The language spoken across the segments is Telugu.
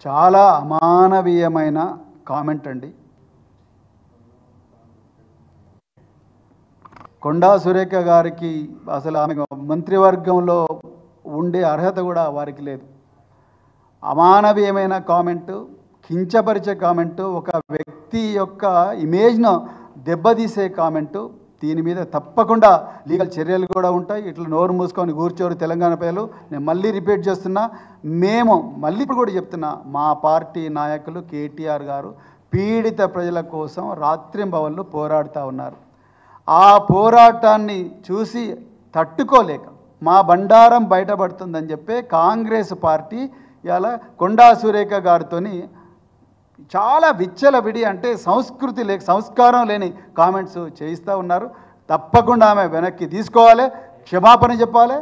చాలా అమానవీయమైన కామెంట్ అండి. కొండా సురేఖ గారికి అసలు ఆమె మంత్రివర్గంలో ఉండే అర్హత కూడా వారికి లేదు. అమానవీయమైన కామెంటు, కించపరిచే కామెంటు, ఒక వ్యక్తి యొక్క ఇమేజ్ను దెబ్బతీసే కామెంటు. దీని మీద తప్పకుండా లీగల్ చర్యలు కూడా ఉంటాయి. ఇట్లా నోరు మూసుకొని కూర్చోరు తెలంగాణ ప్రజలు. నేను మళ్ళీ రిపీట్ చేస్తున్నా, మేము మళ్ళీ ఇప్పుడు కూడా చెప్తున్నా, మా పార్టీ నాయకులు కేటీఆర్ గారు పీడిత ప్రజల కోసం రాత్రింబవళ్ళు పోరాడుతూ ఉన్నారు. ఆ పోరాటాన్ని చూసి తట్టుకోలేక మా బండారం బయటపడుతుందని చెప్పి కాంగ్రెస్ పార్టీ ఇలా కొండా సురేఖ గారితో చాలా విచ్చలవిడి, అంటే సంస్కృతి లేక సంస్కారం లేని కామెంట్స్ చేయిస్తూ ఉన్నారు. తప్పకుండా ఆమె వెనక్కి తీసుకోవాలి, క్షమాపణ చెప్పాలి.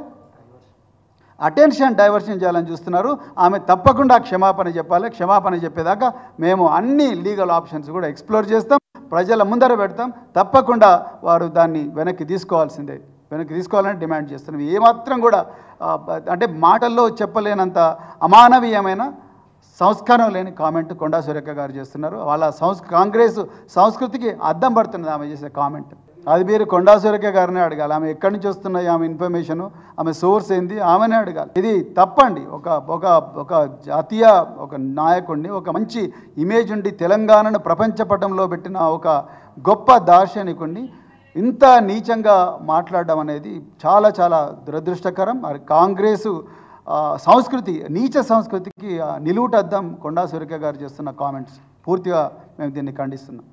అటెన్షన్ డైవర్షన్ చేయాలని చూస్తున్నారు. ఆమె తప్పకుండా క్షమాపణ చెప్పాలి. క్షమాపణ చెప్పేదాకా మేము అన్ని లీగల్ ఆప్షన్స్ కూడా ఎక్స్ప్లోర్ చేస్తాం, ప్రజల ముందర పెడతాం. తప్పకుండా వారు దాన్ని వెనక్కి తీసుకోవాల్సిందే, వెనక్కి తీసుకోవాలని డిమాండ్ చేస్తున్నాం. ఏమాత్రం కూడా అంటే మాటల్లో చెప్పలేనంత అమానవీయమైన, సంస్కారం లేని కామెంట్ కొండా సురేఖ గారు చేస్తున్నారు. వాళ్ళ కాంగ్రెస్ సంస్కృతికి అద్దం పడుతున్నది ఆమె చేసే కామెంట్. అది మీరు కొండా సురేఖ గారిని అడగాలి. ఆమె ఎక్కడి నుంచి వస్తున్నాయి, ఆమె ఇన్ఫర్మేషను, ఆమె సోర్స్ ఏంది, ఆమెనే అడగాలి. ఇది తప్పండి. ఒక జాతీయ ఒక నాయకుడిని, ఒక మంచి ఇమేజ్ ఉండి తెలంగాణను ప్రపంచ పటంలో పెట్టిన ఒక గొప్ప దార్శనికుడిని ఇంత నీచంగా మాట్లాడడం అనేది చాలా చాలా దురదృష్టకరం. మరి కాంగ్రెసు సంస్కృతి, నీచ సంస్కృతికి నిలువుటద్దం కొండా సురేఖ గారు చేస్తున్న కామెంట్స్. పూర్తిగా మేము దీన్ని ఖండిస్తున్నాం.